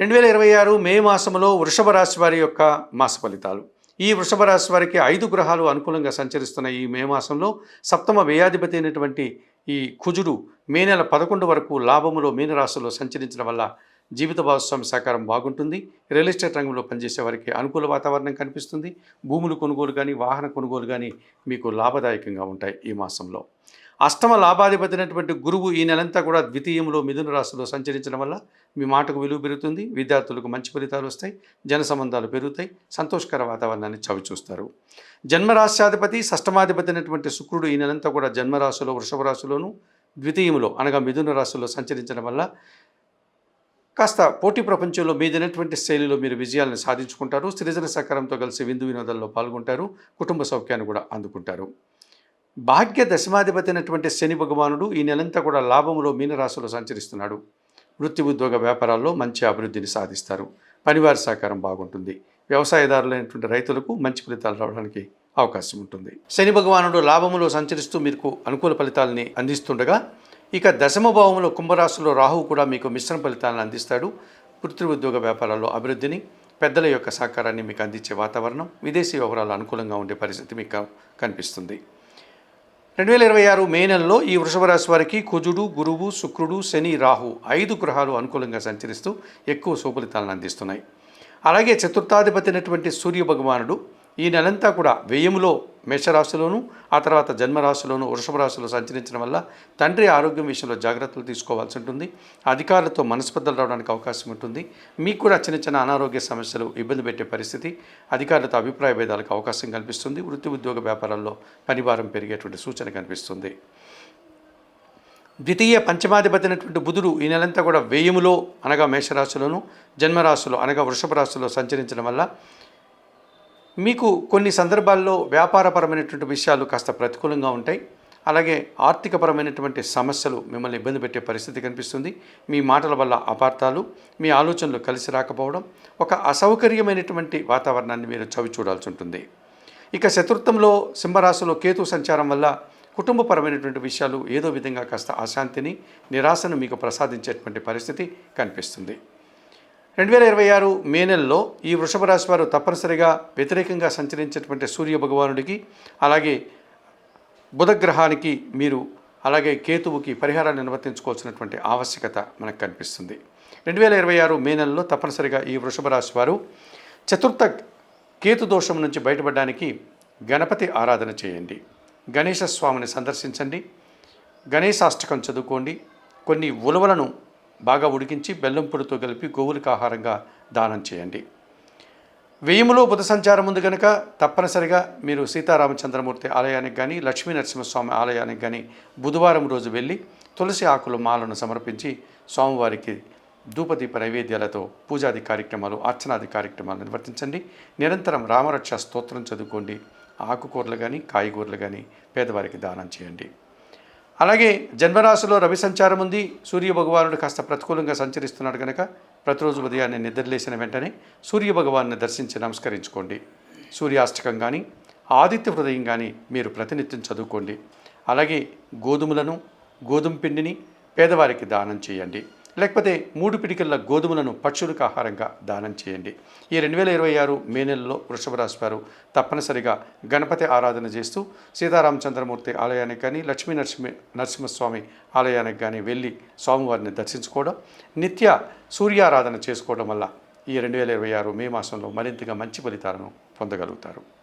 2026 మే మాసంలో వృషభ రాశి వారి యొక్క మాస ఫలితాలు. ఈ వృషభ రాశి వారికి 5 గ్రహాలు అనుకూలంగా సంచరిస్తున్న ఈ మే మాసంలో సప్తమ వ్యయాధిపతి అయినటువంటి ఈ కుజుడు మే నెల 11 వరకు లాభములో మీనరాశిలో సంచరించడం వల్ల జీవిత భాగస్వామి సహకారం బాగుంటుంది. రియల్ ఎస్టేట్ రంగంలో పనిచేసే వారికి అనుకూల వాతావరణం కనిపిస్తుంది. భూములు కొనుగోలు కానీ వాహన కొనుగోలు కానీ మీకు లాభదాయకంగా ఉంటాయి. ఈ మాసంలో అష్టమ లాభాధిపతి అయినటువంటి గురువు ఈ నెలంతా కూడా ద్వితీయంలో మిథున రాశిలో సంచరించడం వల్ల మీ మాటకు విలువ పెరుగుతుంది. విద్యార్థులకు మంచి ఫలితాలు వస్తాయి. జన సంబంధాలు పెరుగుతాయి. సంతోషకర వాతావరణాన్ని చవిచూస్తారు. జన్మరాశ్యాధిపతి షష్టమాధిపతి అయినటువంటి శుక్రుడు ఈ నెలంతా కూడా జన్మరాశిలో వృషభ రాశిలోను ద్వితీయంలో అనగా మిథున రాశిలో సంచరించడం వల్ల కాస్త పోటీ ప్రపంచంలో మీదైనటువంటి శైలిలో మీరు విజయాలను సాధించుకుంటారు. సృజన సహకారంతో కలిసి విందు వినోదాల్లో పాల్గొంటారు. కుటుంబ సౌఖ్యాన్ని కూడా అందుకుంటారు. భాగ్య దశమాధిపతి అయినటువంటి శని భగవానుడు ఈ నెలంతా కూడా లాభంలో మీనరాశిలో సంచరిస్తున్నాడు. వృత్తి ఉద్యోగ వ్యాపారాల్లో మంచి అభివృద్ధిని సాధిస్తారు. పనివారి సహకారం బాగుంటుంది. వ్యవసాయదారులైనటువంటి రైతులకు మంచి ఫలితాలు రావడానికి అవకాశం ఉంటుంది. శని భగవానుడు లాభములో సంచరిస్తూ మీకు అనుకూల ఫలితాలని అందిస్తుండగా ఇక దశమ భావంలో కుంభరాశిలో రాహువు కూడా మీకు మిశ్రమ ఫలితాలను అందిస్తాడు. వృత్తి ఉద్యోగ వ్యాపారాల్లో అభివృద్ధిని, పెద్దల యొక్క సహకారాన్ని మీకు అందించే వాతావరణం, విదేశీ వ్యవహారాలు అనుకూలంగా ఉండే పరిస్థితి మీకు కనిపిస్తుంది. 2026 మే నెలలో ఈ వృషభ రాశి వారికి కుజుడు, గురువు, శుక్రుడు, శని, రాహు 5 గ్రహాలు అనుకూలంగా సంచరిస్తూ ఎక్కువ సుఫలితాలను అందిస్తున్నాయి. అలాగే చతుర్థాధిపతి అయినటువంటి సూర్య భగవానుడు ఈ నెలంతా కూడా వ్యయములో మేషరాశిలోను ఆ తర్వాత జన్మరాశిలోను వృషభ రాశిలో సంచరించడం వల్ల తండ్రి ఆరోగ్యం విషయంలో జాగ్రత్తలు తీసుకోవాల్సి ఉంటుంది. అధికారులతో మనస్పర్ధలు రావడానికి అవకాశం ఉంటుంది. మీకు కూడా చిన్న చిన్న అనారోగ్య సమస్యలు ఇబ్బంది పెట్టే పరిస్థితి, అధికారులతో అభిప్రాయ భేదాలకు అవకాశం కనిపిస్తుంది. వృత్తి ఉద్యోగ వ్యాపారాల్లో పనిభారం పెరిగేటువంటి సూచన కనిపిస్తుంది. ద్వితీయ పంచమాధిపతి అయినటువంటి బుధుడు ఈ నెలంతా కూడా వ్యయములో అనగా మేషరాశిలోను జన్మరాశిలో అనగా వృషభ రాశిలో సంచరించడం వల్ల మీకు కొన్ని సందర్భాల్లో వ్యాపారపరమైనటువంటి విషయాలు కాస్త ప్రతికూలంగా ఉంటాయి. అలాగే ఆర్థికపరమైనటువంటి సమస్యలు మిమ్మల్ని ఇబ్బంది పెట్టే పరిస్థితి కనిపిస్తుంది. మీ మాటల వల్ల అపార్థాలు, మీ ఆలోచనలు కలిసి రాకపోవడం, ఒక అసౌకర్యమైనటువంటి వాతావరణాన్ని మీరు చవి చూడాల్సి ఉంటుంది. ఇక చతుర్థంలో సింహరాశిలో కేతు సంచారం వల్ల కుటుంబపరమైనటువంటి విషయాలు ఏదో విధంగా కాస్త అశాంతిని, నిరాశను మీకు ప్రసాదించేటువంటి పరిస్థితి కనిపిస్తుంది. 2026 మే నెలలో ఈ వృషభ రాశి వారు తప్పనిసరిగా వ్యతిరేకంగా సంచరించేటువంటి సూర్య భగవానుడికి అలాగే బుధగ్రహానికి మీరు అలాగే కేతువుకి పరిహారాన్ని నిర్వర్తించుకోవాల్సినటువంటి ఆవశ్యకత మనకు కనిపిస్తుంది. 2026 మే నెలలో తప్పనిసరిగా ఈ వృషభ రాశి వారు చతుర్థ కేతు దోషం నుంచి బయటపడడానికి గణపతి ఆరాధన చేయండి. గణేశ స్వామిని సందర్శించండి. గణేశాష్టకం చదువుకోండి. కొన్ని ఉలవలను బాగా ఉడికించి బెల్లం పొడితో కలిపి గోవులకు ఆహారంగా దానం చేయండి. వ్యయములో బుధ సంచారం ఉంది కనుక తప్పనిసరిగా మీరు సీతారామచంద్రమూర్తి ఆలయానికి కానీ లక్ష్మీ నరసింహస్వామి ఆలయానికి కానీ బుధవారం రోజు వెళ్ళి తులసి ఆకుల మాలను సమర్పించి స్వామివారికి ధూపదీప నైవేద్యాలతో పూజాది కార్యక్రమాలు, అర్చనాది కార్యక్రమాలు నిర్వర్తించండి. నిరంతరం రామరక్ష స్తోత్రం చదువుకోండి. ఆకుకూరలు కానీ కాయగూరలు కానీ పేదవారికి దానం చేయండి. అలాగే జన్మరాశిలో రవి సంచారం ఉంది. సూర్య భగవానుడు కాస్త ప్రతికూలంగా సంచరిస్తున్నాడు కనుక ప్రతిరోజు ఉదయాన్నే నిద్రలేసిన వెంటనే సూర్య భగవాన్ని దర్శించి నమస్కరించుకోండి. సూర్యాష్టకం కానీ ఆదిత్య హృదయం కానీ మీరు ప్రతినిత్యం చదువుకోండి. అలాగే గోధుమ పిండిని పేదవారికి దానం చేయండి. లేకపోతే 3 పిడికిళ్ళ గోధుమలను పక్షులకు ఆహారంగా దానం చేయండి. ఈ 2026 మే నెలలో వృషభ రాశి వారు తప్పనిసరిగా గణపతి ఆరాధన చేస్తూ సీతారామచంద్రమూర్తి ఆలయానికి కానీ లక్ష్మీ నరసింహస్వామి ఆలయానికి కానీ వెళ్ళి స్వామివారిని దర్శించుకోవడం, నిత్య సూర్యారాధన చేసుకోవడం వల్ల ఈ 2026 మే మాసంలో మరింతగా మంచి ఫలితాలను పొందగలుగుతారు.